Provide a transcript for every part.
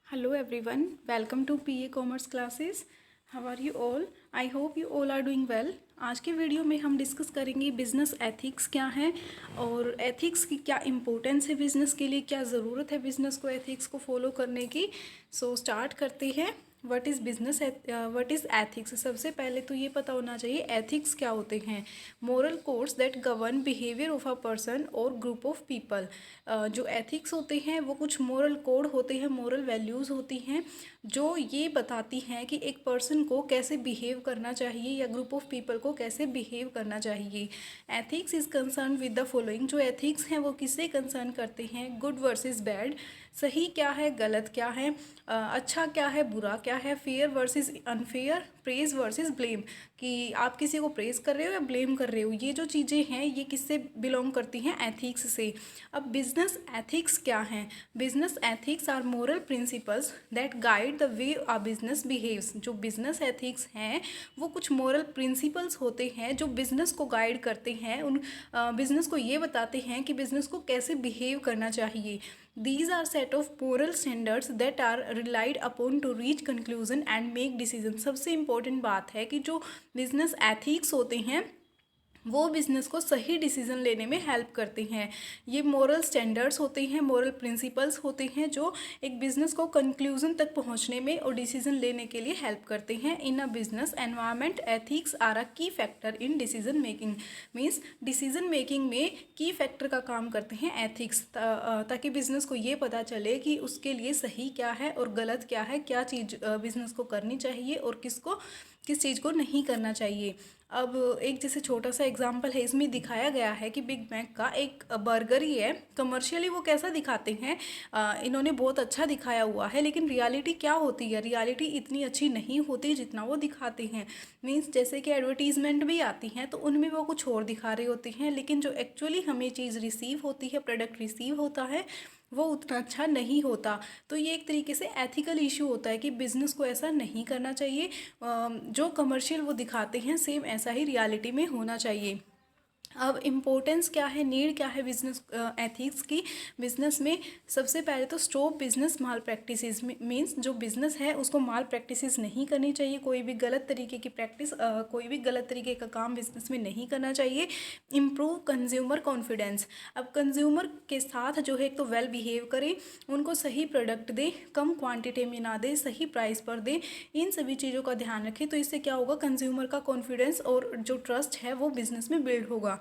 Hello everyone, welcome to PA Commerce classes. How are you all? I hope you all are doing well. आज के video में हम discuss करेंगे business ethics क्या है और एथिक्स की क्या इम्पोर्टेंस है बिज़नेस के लिए, क्या ज़रूरत है बिज़नेस को एथिक्स को फॉलो करने की। सो स्टार्ट करते हैं। What is business, what is ethics. सबसे पहले तो ये पता होना चाहिए एथिक्स क्या होते हैं। Moral codes that govern behaviour of a person और ग्रुप ऑफ पीपल। जो एथिक्स होते हैं वो कुछ मोरल कोड होते हैं, मोरल वैल्यूज़ होती हैं जो ये बताती हैं कि एक पर्सन को कैसे बिहेव करना चाहिए या ग्रुप ऑफ पीपल को कैसे बिहेव करना चाहिए। Ethics is concern with the following. जो एथिक्स हैं वो किससे कंसर्न करते हैं? गुड वर्सेस बैड, सही क्या है गलत क्या है, अच्छा क्या है बुरा क्या है, fair versus unfair, praise versus blame, कि आप किसी को प्रेज कर रहे हो या ब्लेम कर रहे हो। ये जो चीज़ें हैं ये किससे बिलोंग करती हैं? एथिक्स से। अब बिजनेस एथिक्स क्या हैं? Business ethics are moral principles that guide the way a business behaves. जो बिजनेस एथिक्स हैं वो कुछ मोरल प्रिंसिपल्स होते हैं जो बिजनेस को गाइड करते हैं, उन बिजनेस को ये बताते हैं कि बिजनेस को कैसे बिहेव करना चाहिए। These are set of moral standards that are relied upon to reach conclusion and make decisions। सबसे इम्पोर्टेंट बात है कि जो बिजनेस एथिक्स होते हैं वो बिज़नेस को सही डिसीज़न लेने में हेल्प करते हैं। ये मोरल स्टैंडर्ड्स होते हैं, मोरल प्रिंसिपल्स होते हैं जो एक बिज़नेस को कंक्लूजन तक पहुंचने में और डिसीज़न लेने के लिए हेल्प करते हैं। In a business environment ethics are a key factor in decision making. Means decision making में की फैक्टर का काम करते हैं एथिक्स, ताकि बिज़नेस को ये पता चले कि उसके लिए सही क्या है और गलत क्या है, क्या चीज़ बिज़नेस को करनी चाहिए और किस चीज़ को नहीं करना चाहिए। अब एक जैसे छोटा सा एग्जांपल है, इसमें दिखाया गया है कि बिग मैक का एक बर्गर ही है। कमर्शियली वो कैसा दिखाते हैं, इन्होंने बहुत अच्छा दिखाया हुआ है, लेकिन रियलिटी क्या होती है? रियलिटी इतनी अच्छी नहीं होती जितना वो दिखाते हैं। मीन्स जैसे कि एडवर्टीजमेंट भी आती हैं तो उनमें वो कुछ और दिखा रहे होते हैं, लेकिन जो एक्चुअली हमें चीज़ रिसीव होती है, प्रोडक्ट रिसीव होता है, वो उतना अच्छा नहीं होता। तो ये एक तरीके से एथिकल इशू होता है कि बिज़नेस को ऐसा नहीं करना चाहिए। जो कमर्शियल वो दिखाते हैं सेम ऐसा ही रियलिटी में होना चाहिए। अब इम्पोर्टेंस क्या है, नीड क्या है बिजनेस एथिक्स की बिजनेस में? सबसे पहले तो स्टॉप बिजनेस माल प्रैक्टिसेस। मीन्स जो बिजनेस है उसको माल प्रैक्टिसेस नहीं करनी चाहिए, कोई भी गलत तरीके की प्रैक्टिस, कोई भी गलत तरीके का काम बिजनेस में नहीं करना चाहिए। Improve consumer confidence. अब कंज्यूमर के साथ जो है एक तो वेल बिहेव करें, उनको सही प्रोडक्ट दे, कम क्वांटिटी में ना दे, सही प्राइस पर दे, इन सभी चीज़ों का ध्यान रखें। तो इससे क्या होगा? कंज्यूमर का कॉन्फिडेंस और जो ट्रस्ट है वो बिजनेस में बिल्ड होगा।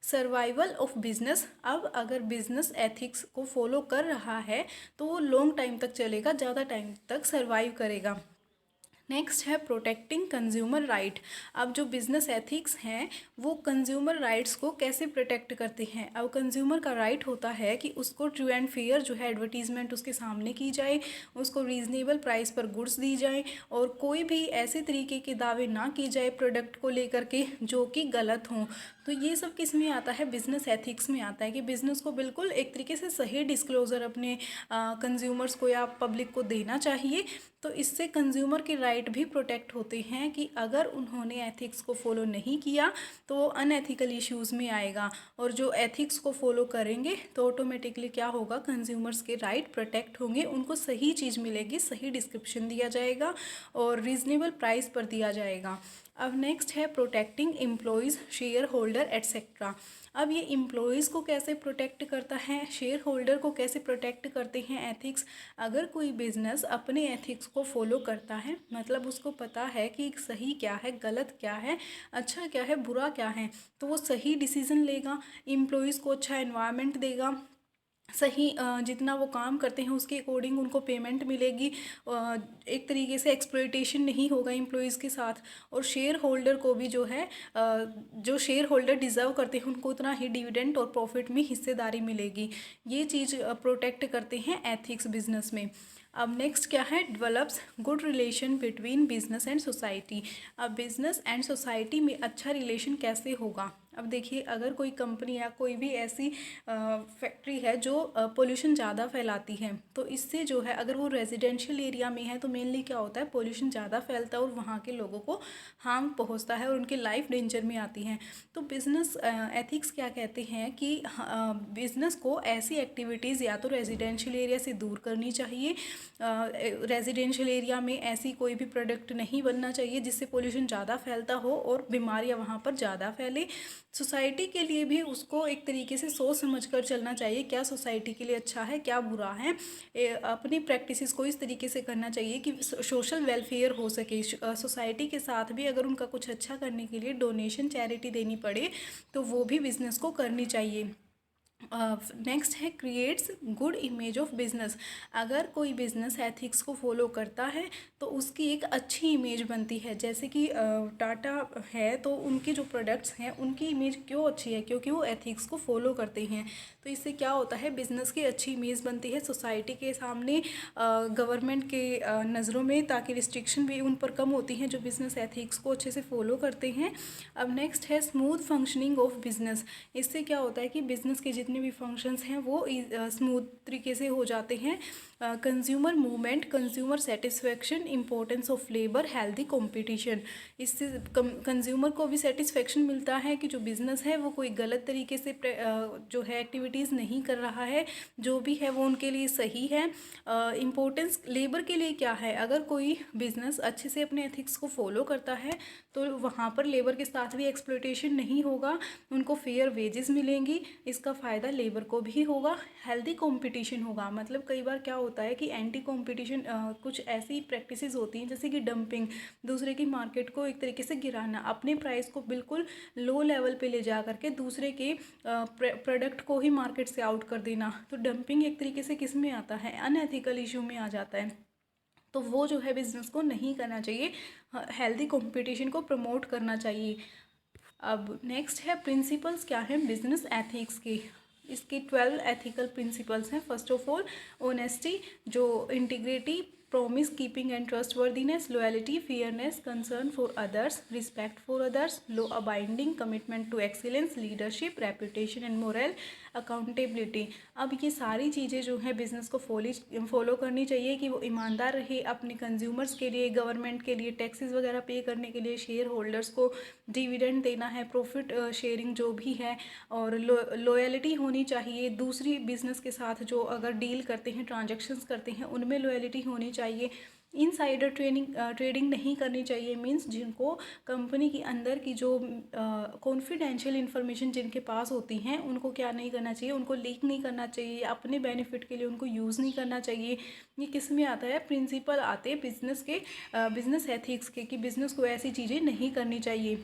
Survival of business. अब अगर बिजनेस एथिक्स को फॉलो कर रहा है तो वो लॉन्ग टाइम तक चलेगा, ज़्यादा टाइम तक सर्वाइव करेगा। नेक्स्ट है प्रोटेक्टिंग कंज्यूमर राइट। अब जो बिजनेस एथिक्स हैं वो कंज्यूमर राइट्स को कैसे प्रोटेक्ट करते हैं? अब कंज्यूमर का राइट होता है कि उसको ट्रू एंड फेयर जो है एडवर्टीजमेंट उसके सामने की जाए, उसको रीज़नेबल प्राइस पर गुड्स दी जाए और कोई भी ऐसे तरीके के दावे ना की जाए प्रोडक्ट को लेकर के जो कि गलत हों। तो ये सब किस में आता है? बिजनेस एथिक्स में आता है कि बिज़नेस को बिल्कुल एक तरीके से सही डिस्क्लोज़र अपने कंज्यूमर्स को या पब्लिक को देना चाहिए। तो इससे कंज्यूमर के राइट भी प्रोटेक्ट होते हैं कि अगर उन्होंने एथिक्स को फॉलो नहीं किया तो वो अनएथिकल इश्यूज़ में आएगा, और जो एथिक्स को फॉलो करेंगे तो ऑटोमेटिकली क्या होगा? कंज्यूमर्स के राइट प्रोटेक्ट होंगे, उनको सही चीज़ मिलेगी, सही डिस्क्रिप्शन दिया जाएगा और रीज़नेबल प्राइस पर दिया जाएगा। अब नेक्स्ट है protecting employees, share holder etcetera. अब ये एम्प्लॉयज़ को कैसे प्रोटेक्ट करता है, शेयर होल्डर को कैसे प्रोटेक्ट करते हैं एथिक्स? अगर कोई बिजनेस अपने एथिक्स को फॉलो करता है, मतलब उसको पता है कि सही क्या है गलत क्या है, अच्छा क्या है बुरा क्या है, तो वो सही डिसीज़न लेगा, एम्प्लॉयज़ को अच्छा एनवायरनमेंट देगा, सही जितना वो काम करते हैं उसके अकॉर्डिंग उनको पेमेंट मिलेगी, एक तरीके से एक्सप्लॉइटेशन नहीं होगा एम्प्लॉयज़ के साथ, और शेयर होल्डर को भी जो है जो शेयर होल्डर डिज़र्व करते हैं उनको उतना ही डिविडेंड और प्रॉफिट में हिस्सेदारी मिलेगी। ये चीज़ प्रोटेक्ट करते हैं एथिक्स बिजनेस में। अब नेक्स्ट क्या है? Develops good relation between business and society. अब बिजनेस एंड सोसाइटी में अच्छा रिलेशन कैसे होगा? अब देखिए, अगर कोई कंपनी या कोई भी ऐसी फैक्ट्री है जो पोल्यूशन ज़्यादा फैलाती है, तो इससे जो है, अगर वो रेजिडेंशियल एरिया में है तो मेनली क्या होता है, पोल्यूशन ज़्यादा फैलता है और वहाँ के लोगों को हार्म पहुँचता है और उनकी लाइफ डेंजर में आती है। तो बिज़नेस एथिक्स क्या कहते हैं कि बिज़नेस को ऐसी एक्टिविटीज़ या तो रेजिडेंशियल एरिया से दूर करनी चाहिए। रेजिडेंशियल एरिया में ऐसी कोई भी प्रोडक्ट नहीं बनना चाहिए जिससे पोल्यूशन ज़्यादा फैलता हो और बीमारियां वहाँ पर ज़्यादा फैले। सोसाइटी के लिए भी उसको एक तरीके से सोच समझ कर चलना चाहिए, क्या सोसाइटी के लिए अच्छा है, क्या बुरा है। अपनी प्रैक्टिसेस को इस तरीके से करना चाहिए कि सोशल वेलफेयर हो सके। सोसाइटी के साथ भी अगर उनका कुछ अच्छा करने के लिए डोनेशन, चैरिटी देनी पड़े तो वो भी बिज़नेस को करनी चाहिए। नेक्स्ट है creates good image of business. अगर कोई बिजनेस एथिक्स को फॉलो करता है तो उसकी एक अच्छी इमेज बनती है। जैसे कि टाटा है तो उनके जो प्रोडक्ट्स हैं उनकी इमेज क्यों अच्छी है, क्योंकि वो एथिक्स को फॉलो करते हैं। तो इससे क्या होता है, बिजनेस की अच्छी इमेज बनती है सोसाइटी के सामने, गवर्नमेंट के नज़रों में, ताकि रिस्ट्रिक्शन भी उन पर कम होती हैं जो बिजनेस एथिक्स को अच्छे से फॉलो करते हैं। अब नेक्स्ट है स्मूथ फंक्शनिंग ऑफ बिजनेस। इससे क्या होता है कि बिजनेस के जितने भी फंक्शंस हैं वो स्मूथ तरीके से हो जाते हैं। Consumer movement, consumer satisfaction, importance of labour, healthy competition. इससे कंज्यूमर को भी सेटिस्फेक्शन मिलता है कि जो बिज़नेस है वो कोई गलत तरीके से जो है एक्टिविटीज़ नहीं कर रहा है, जो भी है वो उनके लिए सही है। इम्पोर्टेंस लेबर के लिए क्या है, अगर कोई बिज़नेस अच्छे से अपने एथिक्स को फॉलो करता है तो वहाँ पर लेबर के साथ भी एक्सप्लॉयटेशन नहीं होगा, उनको फेयर वेजेस मिलेंगी, इसका फ़ायदा लेबर को भी होगा। हेल्दी कंपटीशन होगा, मतलब कई बार क्या होता है कि एंटी कंपटीशन कुछ ऐसी प्रैक्टिसेस होती हैं जैसे कि डंपिंग, दूसरे की मार्केट को एक तरीके से गिराना, अपने प्राइस को बिल्कुल लो लेवल पे ले जा करके दूसरे के प्रोडक्ट को ही मार्केट से आउट कर देना। तो डंपिंग एक तरीके से किस में आता है, अनएथिकल इशू में आ जाता है। तो वो जो है बिज़नेस को नहीं करना चाहिए, हेल्दी कंपटीशन को प्रमोट करना चाहिए। अब नेक्स्ट है प्रिंसिपल्स क्या है बिजनेस एथिक्स के। इसके 12 एथिकल प्रिंसिपल्स हैं। फर्स्ट ऑफ ऑल ऑनेस्टी, जो integrity, promise keeping and trustworthiness, loyalty, fairness, concern for others, respect for others, law abiding, commitment to excellence, leadership, reputation and moral, accountability. अब ये सारी चीज़ें जो है बिज़नेस को फॉलो करनी चाहिए कि वो ईमानदार रहे अपने कंज्यूमर्स के लिए, गवर्नमेंट के लिए, टैक्सेस वगैरह पे करने के लिए, शेयर होल्डर्स को डिविडेंड देना है, प्रॉफिट शेयरिंग जो भी है, और लॉयल्टी होनी चाहिए दूसरी बिजनेस के साथ, जो अगर डील करते हैं, ट्रांजैक्शंस करते हैं, उनमें लॉयल्टी होनी चाहिए। इनसाइडर ट्रेडिंग नहीं करनी चाहिए, मींस जिनको कंपनी के अंदर की जो कॉन्फिडेंशियल इन्फॉर्मेशन जिनके पास होती हैं उनको क्या नहीं करना चाहिए, उनको लीक नहीं करना चाहिए, अपने बेनिफिट के लिए उनको यूज़ नहीं करना चाहिए। ये किस में आता है, प्रिंसिपल आते हैं बिजनेस के, बिजनेस एथिक्स के, कि बिजनेस को ऐसी चीज़ें नहीं करनी चाहिए,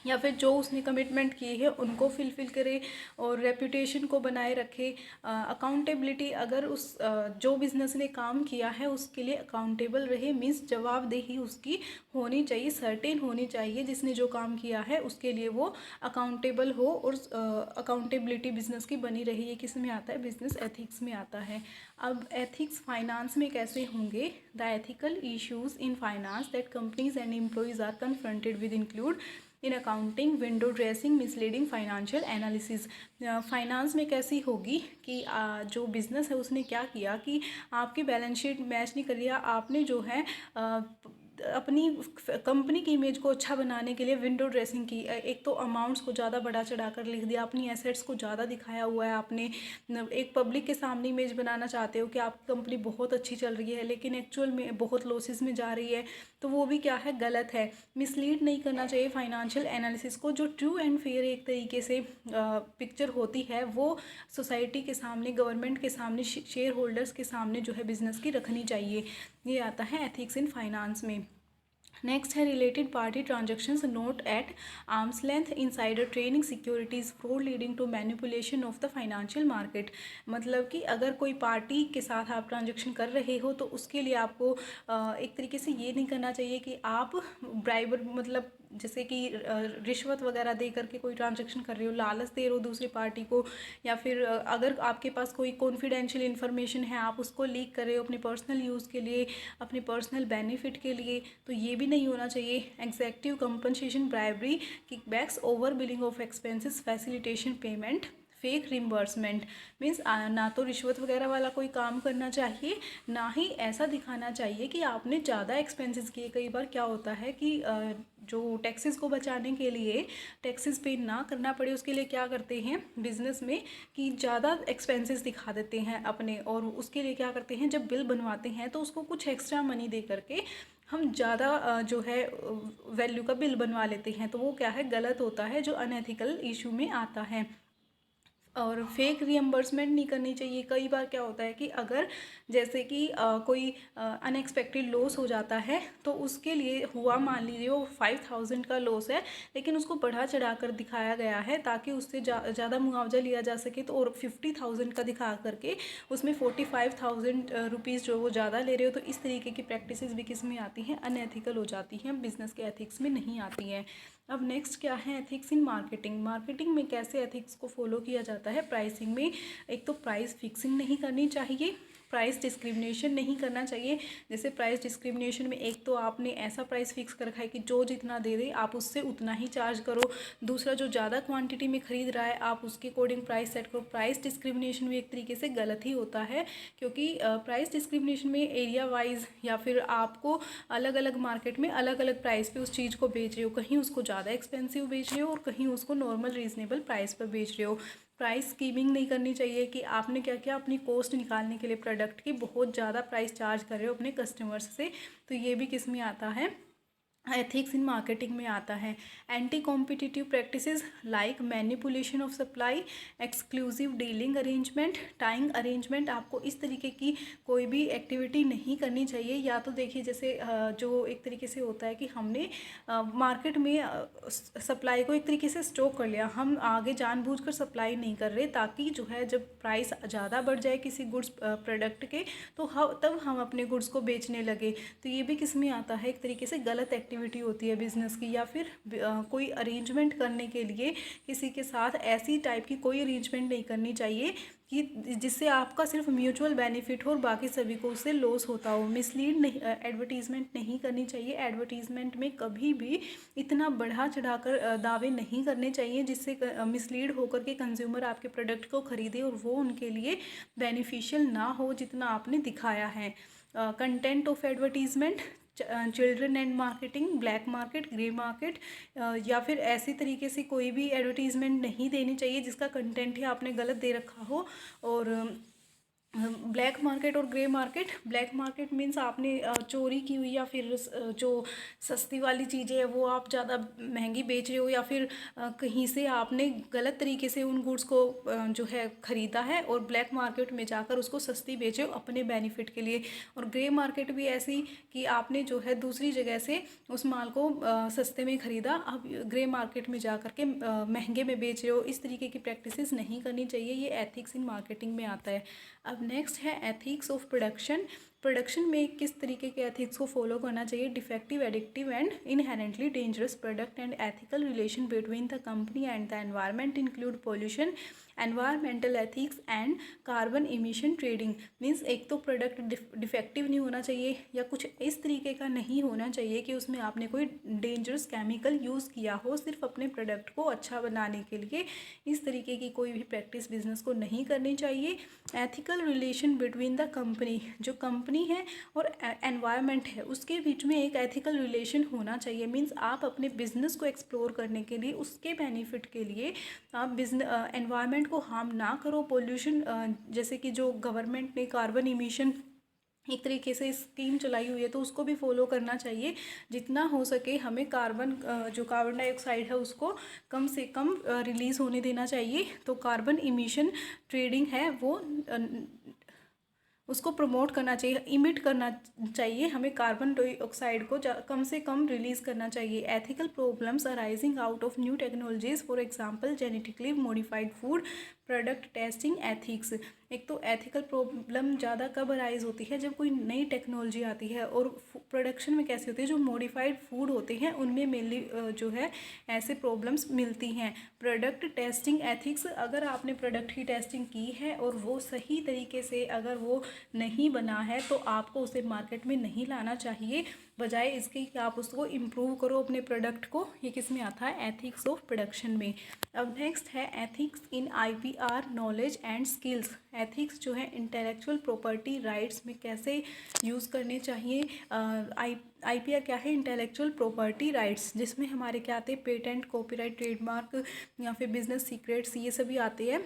या फिर जो उसने कमिटमेंट किए हैं उनको फिलफिल करे और रेपुटेशन को बनाए रखे। अकाउंटेबिलिटी, अगर उस जो बिज़नेस ने काम किया है उसके लिए अकाउंटेबल रहे, मीन्स जवाबदेही उसकी होनी चाहिए, सर्टेन होनी चाहिए, जिसने जो काम किया है उसके लिए वो अकाउंटेबल हो, और अकाउंटेबिलिटी बिजनेस की बनी रही। ये किस में आता है, बिजनेस एथिक्स में आता है। अब एथिक्स फाइनेंस में कैसे होंगे, the ethical issues in finance that companies and employees are confronted with include in accounting, window dressing, misleading financial analysis. Finance में कैसी होगी कि जो बिज़नेस है उसने क्या किया कि आपकी बैलेंस शीट मैच नहीं कर रही, आपने जो है अपनी कंपनी की इमेज को अच्छा बनाने के लिए विंडो ड्रेसिंग की, एक तो अमाउंट्स को ज़्यादा बढ़ा चढ़ा कर लिख दिया, अपनी एसेट्स को ज़्यादा दिखाया हुआ है आपने, एक पब्लिक के सामने इमेज बनाना चाहते हो कि आपकी कंपनी बहुत अच्छी चल रही है लेकिन एक्चुअल में बहुत लॉसेस में जा रही है, तो वो भी क्या है, गलत है। मिसलीड नहीं करना चाहिए फाइनेंशियल एनालिसिस को, जो ट्रू एंड फेयर एक तरीके से पिक्चर होती है वो सोसाइटी के सामने, गवर्नमेंट के सामने, शेयर होल्डर्स के सामने जो है बिज़नेस की रखनी चाहिए। ये आता है एथिक्स इन फाइनेंस में। नेक्स्ट है related party transactions not at arm's length, insider trading, securities fraud leading to manipulation of the financial market. मतलब कि अगर कोई पार्टी के साथ आप ट्रांजेक्शन कर रहे हो तो उसके लिए आपको एक तरीके से ये नहीं करना चाहिए कि आप ब्राइबर, मतलब जैसे कि रिश्वत वगैरह दे करके कोई ट्रांजैक्शन कर रहे हो, लालच दे रहे हो दूसरी पार्टी को, या फिर अगर आपके पास कोई कॉन्फिडेंशियल इन्फॉर्मेशन है आप उसको लीक कर रहे हो अपने पर्सनल यूज़ के लिए, अपने पर्सनल बेनिफिट के लिए, तो ये भी नहीं होना चाहिए। Executive compensation, bribery, kickbacks, over billing of expenses, facilitation payment, fake reimbursement. Means ना तो रिश्वत वगैरह वाला कोई काम करना चाहिए, ना ही ऐसा दिखाना चाहिए कि आपने ज़्यादा एक्सपेंसेस किए। कई बार क्या होता है कि जो टैक्सेस को बचाने के लिए, टैक्सेस पे ना करना पड़े उसके लिए क्या करते हैं बिजनेस में कि ज़्यादा एक्सपेंसेस दिखा देते हैं अपने, और उसके लिए क्या करते हैं जब बिल बनवाते हैं तो उसको कुछ एक्स्ट्रा मनी दे करके हम ज़्यादा जो है वैल्यू का बिल बनवा लेते हैं। तो वो क्या है, गलत होता है, जो अनएथिकल इशू में आता है। और फेक रियम्बर्समेंट नहीं करनी चाहिए। कई बार क्या होता है कि अगर जैसे कि कोई अनएक्सपेक्टेड लॉस हो जाता है तो उसके लिए हुआ, मान लीजिए वो 5000 का लॉस है, लेकिन उसको बढ़ा चढ़ा कर दिखाया गया है ताकि उससे ज़्यादा मुआवजा लिया जा सके, तो और 50,000 का दिखा करके उसमें 45,000 रुपीज़ जो वो ज़्यादा ले रहे हो। तो इस तरीके की प्रैक्टिसेस भी किस में आती हैं, अनएथिकल हो जाती हैं, बिजनेस के एथिक्स में नहीं आती हैं। अब नेक्स्ट क्या है, एथिक्स इन मार्केटिंग। मार्केटिंग में कैसे एथिक्स को फॉलो किया जाता है। प्राइसिंग में एक तो प्राइस फिक्सिंग नहीं करनी चाहिए, प्राइस डिस्क्रिमिनेशन नहीं करना चाहिए। जैसे प्राइस डिस्क्रिमिनेशन में एक तो आपने ऐसा प्राइस फिक्स कर रखा है कि जो जितना दे दे आप उससे उतना ही चार्ज करो। दूसरा, जो ज़्यादा क्वांटिटी में ख़रीद रहा है आप उसके अकॉर्डिंग प्राइस सेट करो। प्राइस डिस्क्रिमिनेशन भी एक तरीके से गलत ही होता है, क्योंकि प्राइस डिस्क्रिमिनेशन में एरिया वाइज या फिर आपको अलग अलग मार्केट में अलग अलग प्राइस पे उस चीज़ को बेच रहे हो, कहीं उसको ज़्यादा एक्सपेंसिव बेच रहे हो और कहीं उसको नॉर्मल रीजनेबल प्राइस पर बेच रहे हो। प्राइस स्कीमिंग नहीं करनी चाहिए कि आपने क्या किया, अपनी कॉस्ट निकालने के लिए प्रोडक्ट की बहुत ज़्यादा प्राइस चार्ज कर रहे हो अपने कस्टमर्स से। तो ये भी किस में आता है, एथिक्स इन मार्केटिंग में आता है। Anti competitive practices like manipulation of supply, exclusive dealing arrangement, tying arrangement. आपको इस तरीके की कोई भी एक्टिविटी नहीं करनी चाहिए। या तो देखिए जैसे जो एक तरीके से होता है कि हमने मार्केट में सप्लाई को एक तरीके से स्टॉक कर लिया, हम आगे जानबूझकर सप्लाई नहीं कर रहे ताकि जो है जब प्राइस ज़्यादा बढ़ जाए किसी गुड्स प्रोडक्ट के तो तब हम अपने गुड्स को बेचने लगे। तो ये भी किस में आता है, एक तरीके से गलत एक्टिविटी होती है बिजनेस की। या फिर कोई अरेंजमेंट करने के लिए किसी के साथ ऐसी टाइप की कोई अरेंजमेंट नहीं करनी चाहिए कि जिससे आपका सिर्फ म्यूचुअल बेनिफिट हो और बाकी सभी को उससे लॉस होता हो। मिसलीड नहीं, एडवर्टीज़मेंट नहीं करनी चाहिए। एडवर्टीज़मेंट में कभी भी इतना बढ़ा चढ़ाकर दावे नहीं करने चाहिए जिससे मिसलीड होकर के कंज्यूमर आपके प्रोडक्ट को खरीदे और वो उनके लिए बेनिफिशियल ना हो जितना आपने दिखाया है। Content of advertisement, children and marketing, black market, grey market, या फिर ऐसी तरीके से कोई भी एडवर्टीज़मेंट नहीं देनी चाहिए जिसका कंटेंट ही आपने गलत दे रखा हो। और ब्लैक मार्केट और grey market, black market means आपने चोरी की हुई या फिर जो सस्ती वाली चीज़ें हैं वो आप ज़्यादा महंगी बेच रहे हो, या फिर कहीं से आपने गलत तरीके से उन गुड्स को जो है ख़रीदा है और ब्लैक मार्केट में जाकर उसको सस्ती बेचे हो अपने बेनिफिट के लिए। और ग्रे मार्केट भी ऐसी कि आपने जो है दूसरी जगह से उस माल को सस्ते में ख़रीदा, अब ग्रे मार्केट में जा कर के महंगे में बेच रहे हो। इस तरीके की प्रैक्टिसेस नहीं करनी चाहिए, ये एथिक्स इन मार्केटिंग में आता है। अब नेक्स्ट है एथिक्स ऑफ प्रोडक्शन। प्रोडक्शन में किस तरीके के एथिक्स को फॉलो करना चाहिए। Defective, addictive and inherently dangerous product and ethical relation between the company and the environment include pollution, environmental ethics and carbon emission trading. Means एक तो प्रोडक्ट डिफेक्टिव नहीं होना चाहिए या कुछ इस तरीके का नहीं होना चाहिए कि उसमें आपने कोई डेंजरस केमिकल यूज़ किया हो सिर्फ अपने प्रोडक्ट को अच्छा बनाने के लिए। इस तरीके की कोई भी प्रैक्टिस बिजनेस को नहीं करनी चाहिए। Ethical relation between the company, जो कंपनी है और एनवायरनमेंट है उसके बीच में एक एथिकल रिलेशन होना चाहिए। मीन्स आप अपने बिजनेस को एक्सप्लोर करने के लिए, उसके बेनिफिट के लिए आप बिजनेस एनवायरनमेंट को हार्म ना करो। पोल्यूशन, जैसे कि जो गवर्नमेंट ने कार्बन इमिशन एक तरीके से स्कीम चलाई हुई है तो उसको भी फॉलो करना चाहिए। जितना हो सके हमें कार्बन, जो कार्बन डाइऑक्साइड है उसको कम से कम रिलीज़ होने देना चाहिए। तो कार्बन इमिशन ट्रेडिंग है वो उसको प्रमोट करना चाहिए, इमिट करना चाहिए। हमें कार्बन डाइऑक्साइड को कम से कम रिलीज़ करना चाहिए। Ethical problems arising out of new technologies, for example genetically modified food, product testing ethics. एक तो एथिकल प्रॉब्लम ज़्यादा कब अराइज होती है, जब कोई नई टेक्नोलॉजी आती है और प्रोडक्शन में कैसे होती है, जो मॉडिफाइड फूड होते हैं उनमें मेनली जो है ऐसे प्रॉब्लम्स मिलती हैं। प्रोडक्ट टेस्टिंग एथिक्स, अगर आपने प्रोडक्ट की टेस्टिंग की है और वो सही तरीके से अगर वो नहीं बना है तो आपको उसे मार्केट में नहीं लाना चाहिए, बजाय इसके कि आप उसको इम्प्रूव करो अपने प्रोडक्ट को। ये किस में आता है, एथिक्स ऑफ प्रोडक्शन में। अब नेक्स्ट है ethics in IPR knowledge and skills. Ethics जो है इंटेलेक्चुअल प्रॉपर्टी राइट्स में कैसे यूज़ करने चाहिए। आईपीआर क्या है, इंटेलेक्चुअल प्रॉपर्टी राइट्स, जिसमें हमारे क्या आते हैं, पेटेंट, कॉपीराइट, ट्रेडमार्क या फिर बिजनेस सीक्रेट्स, ये सभी आते हैं।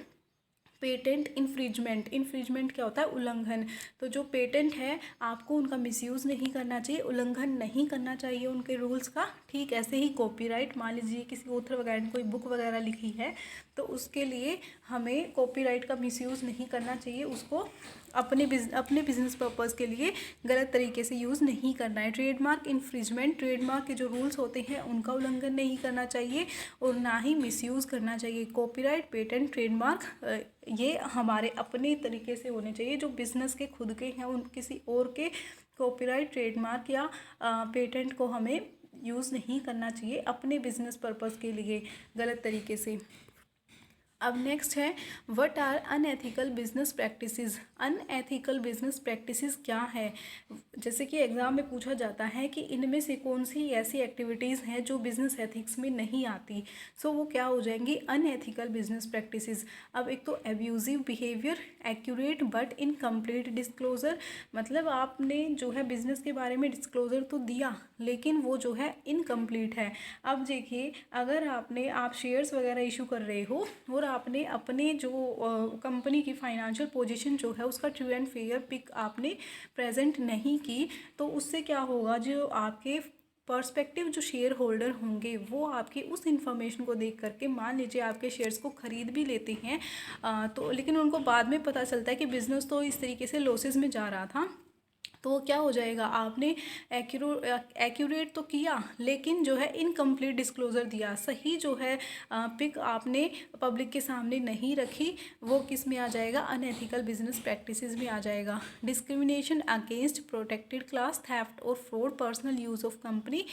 पेटेंट इन्फ्रिजमेंट, इन्फ्रिजमेंट क्या होता है, उल्लंघन। तो जो पेटेंट है आपको उनका मिसयूज़ नहीं करना चाहिए, उल्लंघन नहीं करना चाहिए उनके रूल्स का। ठीक ऐसे ही कॉपीराइट, मान लीजिए किसी ऑथर वगैरह ने कोई बुक वगैरह लिखी है तो उसके लिए हमें कॉपीराइट का मिसयूज़ नहीं करना चाहिए, उसको अपने बिजनेस पर्पज़ के लिए गलत तरीके से यूज़ नहीं करना है। ट्रेडमार्क इन्फ्रिजमेंट, ट्रेडमार्क के जो रूल्स होते हैं उनका उल्लंघन नहीं करना चाहिए और ना ही मिसयूज़ करना चाहिए। कॉपीराइट, पेटेंट, ट्रेडमार्क ये हमारे अपने तरीके से होने चाहिए, जो बिज़नेस के खुद के हैं उन किसी और के कॉपीराइट, ट्रेडमार्क या पेटेंट को हमें यूज़ नहीं करना चाहिए अपने बिजनेस पर्पज़ के लिए गलत तरीके से। अब नेक्स्ट है what are unethical business practices. Unethical business practices क्या है, जैसे कि एग्ज़ाम में पूछा जाता है कि इनमें से कौन सी ऐसी एक्टिविटीज़ हैं जो बिजनेस एथिक्स में नहीं आती। सो वो क्या हो जाएंगी, अनएथिकल बिजनेस प्रैक्टिसेस। अब एक तो abusive behaviour, accurate but incomplete disclosure, मतलब आपने जो है बिजनेस के बारे में डिस्क्लोजर तो दिया लेकिन वो जो है इनकम्प्लीट है। अब देखिए अगर आप शेयर्स वगैरह इशू कर रहे हो और आपने अपने जो कंपनी की फाइनेंशियल पोजीशन जो है उसका ट्रू एंड फेयर पिक आपने प्रेजेंट नहीं की, तो उससे क्या होगा, जो आपके पर्सपेक्टिव जो शेयर होल्डर होंगे वो आपकी उस इन्फॉर्मेशन को देख करके, मान लीजिए आपके शेयर्स को ख़रीद भी लेते हैं तो लेकिन उनको बाद में पता चलता है कि बिज़नेस तो इस तरीके से लॉसेस में जा रहा था, तो क्या हो जाएगा, आपने एक्यूरेट तो किया लेकिन जो है इनकम्प्लीट डिस्क्लोज़र दिया, सही जो है पिक आपने पब्लिक के सामने नहीं रखी, वो किस में आ जाएगा, अनएथिकल बिजनेस प्रैक्टिसेस में आ जाएगा। Discrimination against protected class, theft और fraud, personal use of company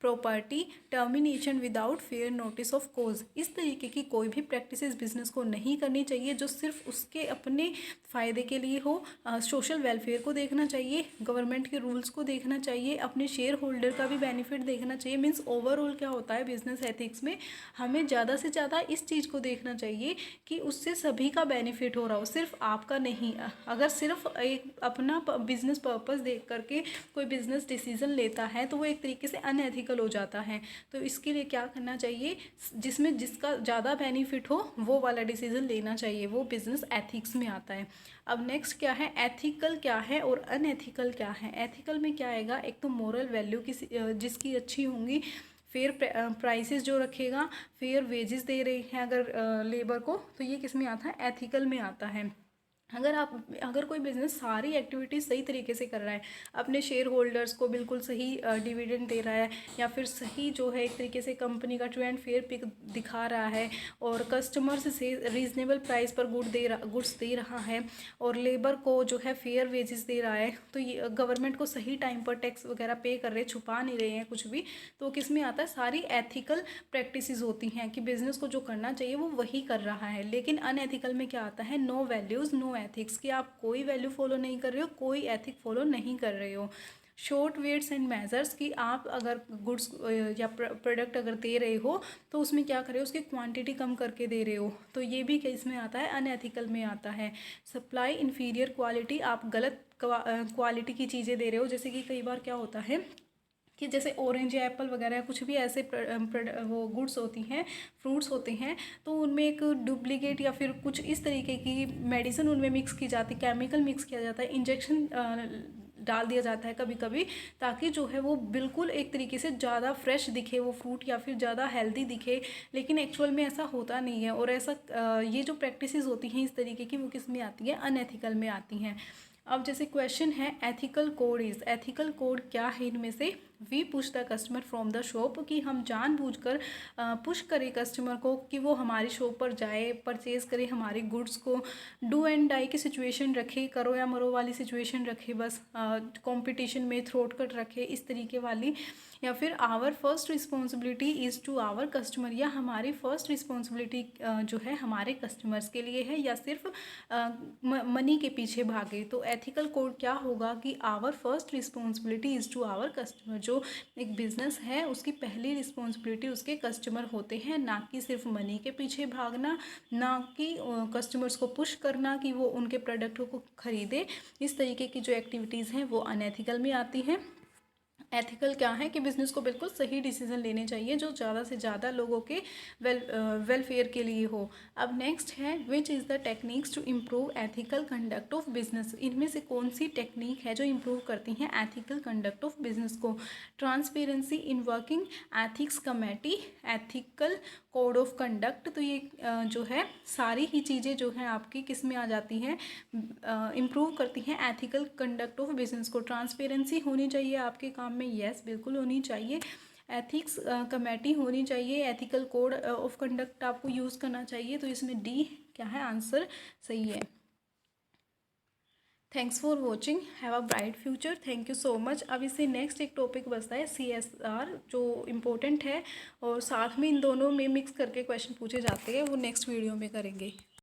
property, termination without fair notice of cause. इस तरीके की कोई भी प्रैक्टिसेस बिजनेस को नहीं करनी चाहिए जो सिर्फ उसके अपने फ़ायदे के लिए हो। सोशल वेलफेयर को देखना चाहिए, गवर्नमेंट के रूल्स को देखना चाहिए, अपने शेयर होल्डर का भी बेनिफिट देखना चाहिए। मीन्स ओवरऑल क्या होता है बिजनेस एथिक्स में, हमें ज़्यादा से ज़्यादा इस चीज़ को देखना चाहिए कि उससे सभी का बेनिफिट हो रहा हो, सिर्फ आपका नहीं। अगर सिर्फ एक अपना बिजनेस पर्पस देख करके कोई बिजनेस डिसीजन लेता है तो वो एक तरीके से अनएथिकल हो जाता है। तो इसके लिए क्या करना चाहिए, जिसमें जिसका ज़्यादा बेनिफिट हो वो वाला डिसीजन लेना चाहिए, वो बिजनेस एथिक्स में आता है। अब नेक्स्ट क्या है, एथिकल क्या है और अनएथिकल क्या है। एथिकल में क्या आएगा, एक तो मोरल वैल्यू जिसकी अच्छी होंगी, फेयर प्राइसेस जो रखेगा, फेयर वेजेस दे रहे हैं अगर लेबर को, तो ये किस में आता है, एथिकल में आता है। अगर कोई बिज़नेस सारी एक्टिविटीज़ सही तरीके से कर रहा है, अपने शेयर होल्डर्स को बिल्कुल सही डिविडेंड दे रहा है, या फिर सही जो है एक तरीके से कंपनी का ट्रू एंड फेयर पिक दिखा रहा है, और कस्टमर्स से रीज़नेबल प्राइस पर गुड्स दे रहा है, और लेबर को जो है फेयर वेजेस दे रहा है, तो ये गवर्नमेंट को सही टाइम पर टैक्स वगैरह पे कर रहे हैं, छुपा नहीं रहे हैं कुछ भी, तो किस में आता है, सारी एथिकल प्रैक्टिसेस होती हैं कि बिज़नेस को जो करना चाहिए वो वही कर रहा है। लेकिन अनएथिकल में क्या आता है, नो वैल्यूज़ नो एथिक्स, कि आप कोई वैल्यू फॉलो नहीं कर रहे हो, कोई एथिक फॉलो नहीं कर रहे हो। शॉर्ट वेट्स एंड मेजर्स, कि आप अगर गुड्स या प्रोडक्ट अगर दे रहे हो तो उसमें क्या कर रहे हो, उसकी क्वांटिटी कम करके दे रहे हो, तो ये भी इसमें आता है, अनएथिकल में आता है। सप्लाई इन्फीरियर क्वालिटी, आप गलत क्वालिटी की चीज़ें दे रहे हो, जैसे कि कई बार क्या होता है कि जैसे ऑरेंज या एप्पल वगैरह कुछ भी ऐसे वो गुड्स होती हैं, फ्रूट्स होते हैं, तो उनमें एक डुप्लीकेट या फिर कुछ इस तरीके की मेडिसिन उनमें मिक्स की जाती है, केमिकल मिक्स किया जाता है, इंजेक्शन डाल दिया जाता है कभी कभी, ताकि जो है वो बिल्कुल एक तरीके से ज़्यादा फ्रेश दिखे वो फ्रूट, या फिर ज़्यादा हेल्दी दिखे, लेकिन एक्चुअल में ऐसा होता नहीं है। और ऐसा ये जो प्रैक्टिसेस होती हैं इस तरीके की, वो किस में आती है, अनएथिकल में आती हैं। अब जैसे क्वेश्चन है ethical code is, ethical code क्या है इनमें से? We push the customer from the shop, कि हम जानबूझकर पुश करें कस्टमर को कि वो हमारी शॉप पर जाए, परचेज करे हमारे गुड्स को। डू एंड डाई की सिचुएशन रखे, करो या मरो वाली सिचुएशन रखे, बस कंपटीशन में थ्रोट कट रखे, इस तरीके वाली। या फिर our first responsibility is to our customer, या हमारी फर्स्ट रिस्पॉन्सिबिलिटी जो है हमारे कस्टमर्स के लिए है, या सिर्फ मनी के पीछे भागे। तो एथिकल कोड क्या होगा कि our first responsibility is to our customer, जो एक बिजनेस है उसकी पहली रिस्पॉन्सिबिलिटी उसके कस्टमर होते हैं, ना कि सिर्फ मनी के पीछे भागना, ना कि कस्टमर्स को पुश करना कि वो उनके प्रोडक्टों को खरीदे। इस तरीके की जो एक्टिविटीज़ हैं वो अनएथिकल में आती हैं। एथिकल क्या है कि बिज़नेस को बिल्कुल सही डिसीजन लेने चाहिए जो ज़्यादा से ज़्यादा लोगों के वेलफेयर के लिए हो। अब नेक्स्ट है which is the techniques to improve ethical conduct of business, इनमें से कौन सी टेक्निक है जो इम्प्रूव करती हैं एथिकल कंडक्ट ऑफ बिजनेस को? Transparency in working, ethics committee, ethical code of conduct. तो ये जो है सारी ही चीज़ें जो हैं आपकी किस में आ जाती हैं, इम्प्रूव करती हैं एथिकल कंडक्ट ऑफ बिजनेस को। ट्रांसपेरेंसी होनी चाहिए आपके काम में, यस बिल्कुल होनी चाहिए। एथिक्स कमेटी होनी चाहिए, एथिकल कोड ऑफ कंडक्ट आपको यूज़ करना चाहिए। तो इसमें डी क्या है आंसर सही है। Thanks for watching, have a bright future, thank you so much. अब इससे नेक्स्ट एक टॉपिक बचता है CSR, जो इम्पोर्टेंट है और साथ में इन दोनों में मिक्स करके क्वेश्चन पूछे जाते हैं, वो नेक्स्ट वीडियो में करेंगे।